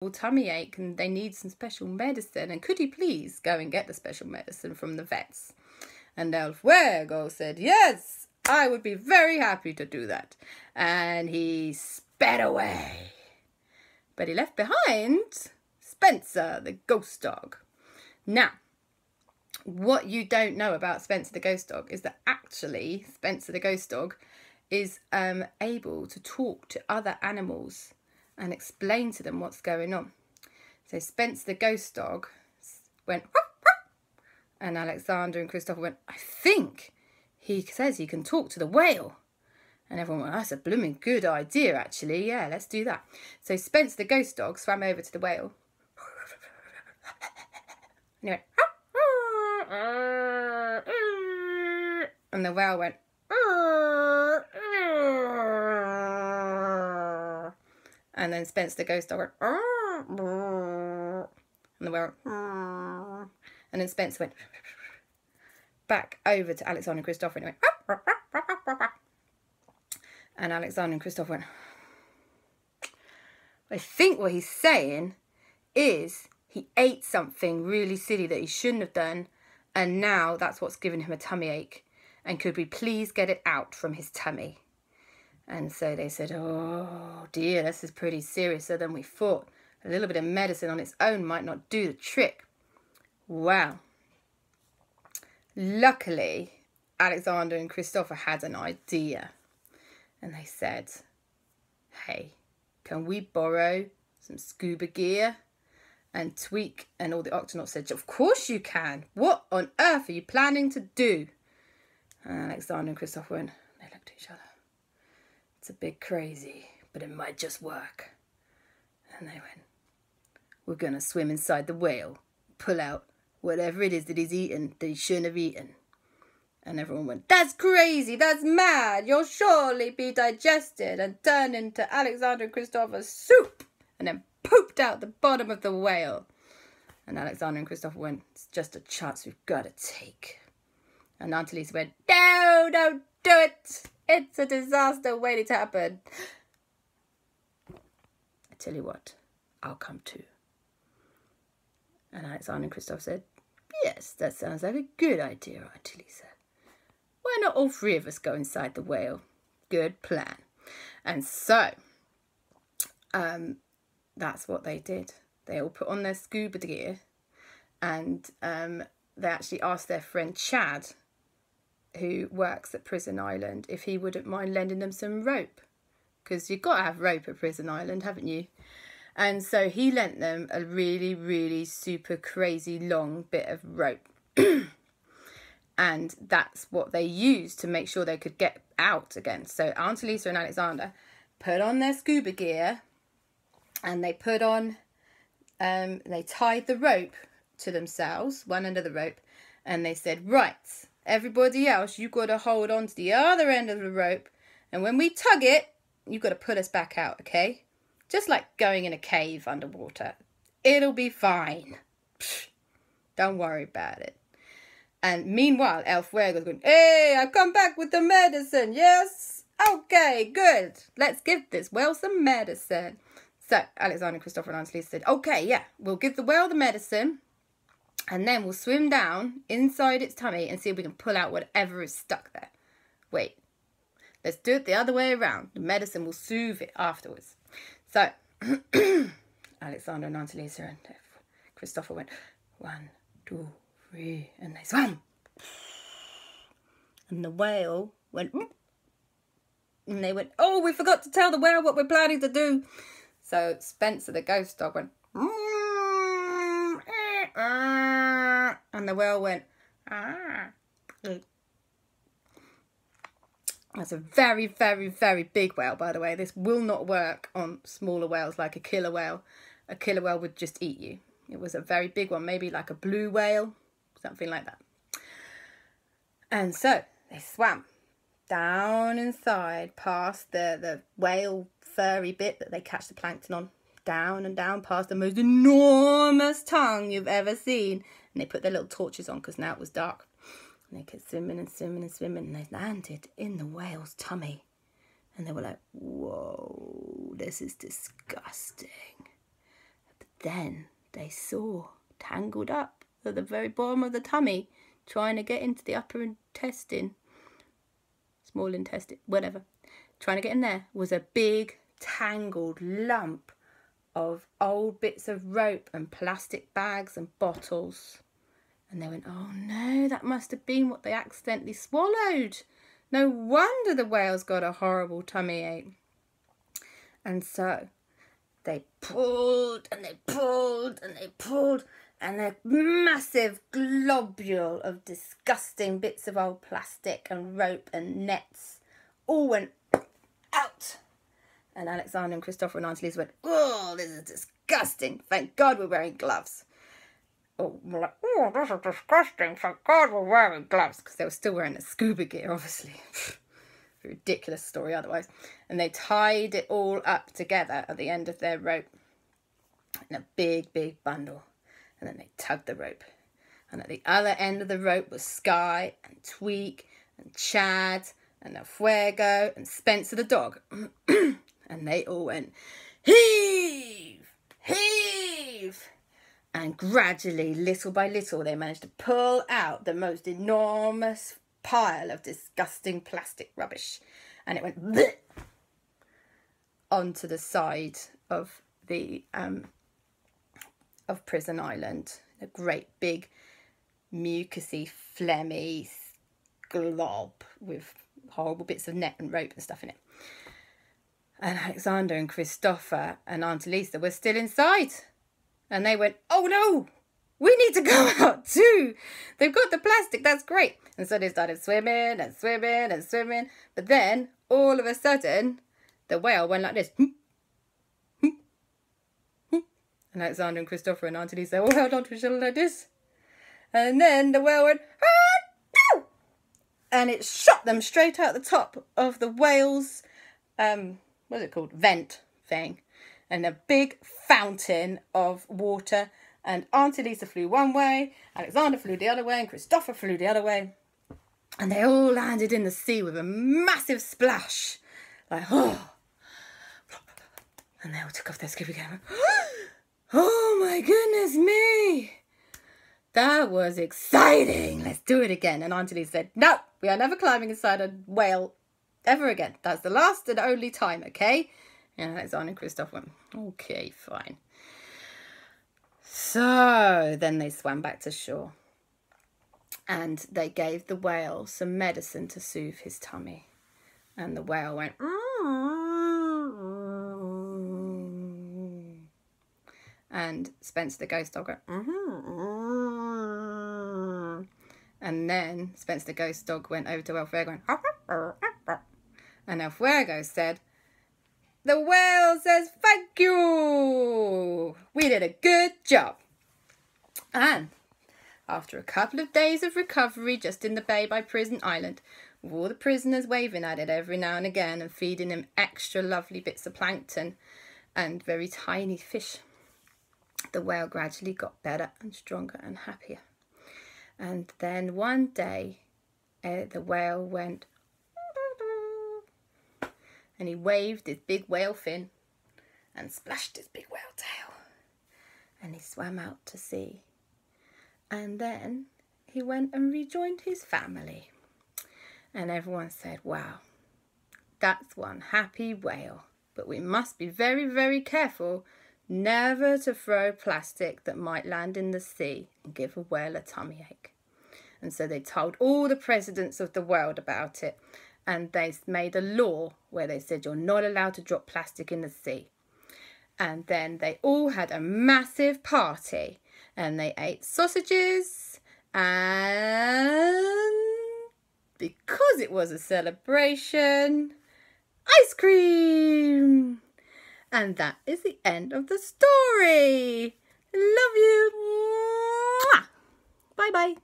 tummy ache and they need some special medicine, and could you please go and get the special medicine from the vets? And El Fuego said, yes, I would be very happy to do that. And he sped away. But he left behind Spencer, the ghost dog. Now, what you don't know about Spencer the ghost dog is that actually Spencer the ghost dog is able to talk to other animals and explain to them what's going on. So Spencer the ghost dog went, ruff, ruff, and Alexander and Christopher went, I think he says he can talk to the whale. And everyone went, that's a blooming good idea, actually. Yeah, let's do that. So Spencer the ghost dog swam over to the whale. And he went, and the whale went, and then Spencer the ghost dog went, and the whale went, and then Spencer went back over to Alexander and Christopher, and he went, and Alexander and Christopher went, I think what he's saying is he ate something really silly that he shouldn't have done, and now that's what's given him a tummy ache, and could we please get it out from his tummy? And so they said, oh dear, this is pretty seriouser than we thought. A little bit of medicine on its own might not do the trick. Wow. Luckily, Alexander and Christopher had an idea. And they said, hey, can we borrow some scuba gear and Tweak? And all the Octonauts said, of course you can. What on earth are you planning to do? And Alexander and Christopher went, they looked at each other. It's a bit crazy, but it might just work. And they went, we're going to swim inside the whale, pull out whatever it is that he's eaten that he shouldn't have eaten. And everyone went, that's crazy, that's mad, you'll surely be digested and turned into Alexander and Christopher's soup, and then pooped out the bottom of the whale. And Alexander and Christopher went, it's just a chance we've got to take. And Auntie Lisa went, no, don't do it. It's a disaster waiting to happen. I tell you what, I'll come too. And Alexander and Christopher said, yes, that sounds like a good idea, Auntie Lisa. Why not all three of us go inside the whale? Good plan. And so, that's what they did. They all put on their scuba gear, and they actually asked their friend Chad, who works at Prison Island, if he wouldn't mind lending them some rope. Because you've got to have rope at Prison Island, haven't you? And so he lent them a really, really super crazy long bit of rope. And that's what they used to make sure they could get out again. So Auntie Lisa and Alexander put on their scuba gear, and they put on, they tied the rope to themselves, one end of the rope, and they said, right, everybody else, you've got to hold on to the other end of the rope, and when we tug it, you've got to pull us back out, okay? Just like going in a cave underwater. It'll be fine. Psh, don't worry about it. And meanwhile, El Fuego's going, hey, I've come back with the medicine, yes? Okay, good. Let's give this whale some medicine. So Alexander, Christopher and Auntie Lisa said, okay, yeah, we'll give the whale the medicine, and then we'll swim down inside its tummy and see if we can pull out whatever is stuck there. Wait, let's do it the other way around. The medicine will soothe it afterwards. So Alexander and Auntie Lisa and Christopher went, 1, 2, 3, and they swam. And the whale went, and they went, oh, we forgot to tell the whale what we're planning to do. So Spencer, the ghost dog, went, and the whale went, That's a very, very, very big whale, by the way. This will not work on smaller whales like a killer whale. A killer whale would just eat you. It was a very big one, maybe like a blue whale, something like that. And so they swam down inside past the whale furry bit that they catch the plankton on. Down and down past the most enormous tongue you've ever seen. And they put their little torches on because now it was dark. And they kept swimming and swimming and swimming, and they landed in the whale's tummy. And they were like, whoa, this is disgusting. then they saw, tangled up at the very bottom of the tummy, trying to get into the upper intestine, small intestine, whatever, trying to get in there, was a big tangled lump of old bits of rope and plastic bags and bottles. And they went, oh no, that must have been what they accidentally swallowed. No wonder the whales got a horrible tummy ache. And so they pulled and they pulled and they pulled, and a massive globule of disgusting bits of old plastic and rope and nets all went out. And Alexander and Christopher and Auntie Lisa went, oh, this is disgusting. Thank God we're wearing gloves. Oh, we're like, oh, this is disgusting. Thank God we're wearing gloves. Because they were still wearing the scuba gear, obviously. Ridiculous story otherwise. And they tied it all up together at the end of their rope in a big, big bundle. And then they tugged the rope. And at the other end of the rope was Sky and Tweak and Chad and El Fuego and Spencer the dog. And they all went, heave, heave. And gradually, little by little, they managed to pull out the most enormous pile of disgusting plastic rubbish. And it went bleh, onto the side of the of Prison Island. A great big mucousy, phlegmy glob with horrible bits of net and rope and stuff in it. And Alexander and Christopher and Auntie Lisa were still inside. And they went, oh no, we need to go out too. They've got the plastic, that's great. And so they started swimming and swimming and swimming. But then, all of a sudden, the whale went like this. And Alexander and Christopher and Auntie Lisa all held on to each other like this. And then the whale went, ah, no! And it shot them straight out the top of the whale's, what's it called, vent thing. And a big fountain of water. And Auntie Lisa flew one way, Alexander flew the other way, and Christopher flew the other way. And they all landed in the sea with a massive splash. Like, oh. And they all took off their scuba gear. Oh my goodness me. That was exciting. Let's do it again. And Auntie Lisa said, no, we are never climbing inside a whale ever again. That's the last and only time, okay? And Alexander and Christopher went, okay, fine. So then they swam back to shore. And they gave the whale some medicine to soothe his tummy. And the whale went, and Spencer the ghost dog went, and then Spencer the ghost dog went over to El Fuego and, and El Fuego said, the whale says thank you. We did a good job. And after a couple of days of recovery just in the bay by Prison Island, with all the prisoners waving at it every now and again and feeding him extra lovely bits of plankton and very tiny fish, the whale gradually got better and stronger and happier. And then one day, the whale went, and he waved his big whale fin and splashed his big whale tail. And he swam out to sea. And then he went and rejoined his family. And everyone said, wow, that's one happy whale. But we must be very, very careful never to throw plastic that might land in the sea and give a whale a tummy ache. And so they told all the presidents of the world about it. And they made a law where they said you're not allowed to drop plastic in the sea. And then they all had a massive party. And they ate sausages. And because it was a celebration, ice cream. And that is the end of the story. Love you. Bye-bye.